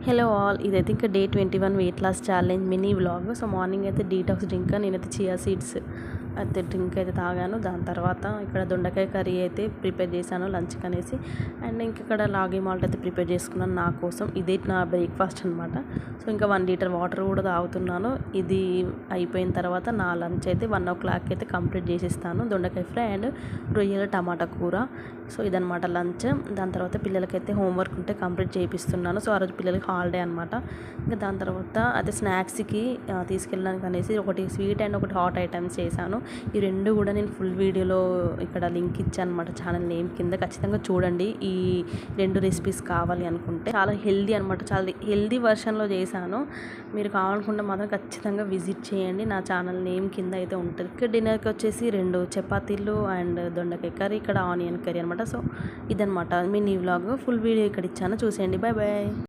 Hello all, ఇదైతే ఇంకా day 21 weight loss challenge mini vlog. So morning అయితే detox drink, నేనైతే చియా సీడ్స్ అయితే డ్రింక్ అయితే తాగాను. దాని తర్వాత ఇక్కడ దొండకాయ కర్రీ అయితే ప్రిపేర్ చేశాను లంచ్కి అనేసి. అండ్ ఇంక ఇక్కడ రాగి మాల్ట్ అయితే ప్రిపేర్ చేసుకున్నాను నా కోసం. ఇదే నా బ్రేక్ఫాస్ట్ అనమాట. సో ఇంకా 1 లీటర్ వాటర్ కూడా తాగుతున్నాను. ఇది అయిపోయిన తర్వాత నా లంచ్ అయితే 1 o'clock అయితే కంప్లీట్ చేసిస్తాను. దొండకాయ ఫ్రై అండ్ రొయ్యల టమాటా కూర. సో ఇదనమాట లంచ్. దాని తర్వాత పిల్లలకైతే హోంవర్క్ ఉంటే కంప్లీట్ చేయిస్తున్నాను. సో ఆ రోజు పిల్లలకి హాలిడే అనమాట. ఇంకా దాని తర్వాత అదే స్నాక్స్కి తీసుకెళ్ళడానికి అనేసి ఒకటి స్వీట్ అండ్ ఒకటి హాట్ ఐటమ్స్ చేశాను. ఈ రెండు కూడా నేను ఫుల్ వీడియోలో ఇక్కడ లింక్ ఇచ్చాను అనమాట, ఛానల్ నేమ్ కింద. ఖచ్చితంగా చూడండి ఈ 2 రెసిపీస్ కావాలి అనుకుంటే. చాలా హెల్దీ అనమాట, చాలా హెల్దీ వర్షన్లో చేశాను. మీరు కావాలనుకుంటే మాత్రం ఖచ్చితంగా విజిట్ చేయండి. నా ఛానల్ నేమ్ కింద అయితే ఉంటుంది. ఇక్కడ డిన్నర్కి వచ్చేసి 2 చపాతీలు అండ్ దొండకాయ కర్రీ, ఇక్కడ ఆనియన్ కర్రీ అనమాట. సో ఇదనమాట మినీ వ్లాగ్. ఫుల్ వీడియో ఇక్కడ ఇచ్చాను, చూసేయండి. Bye bye.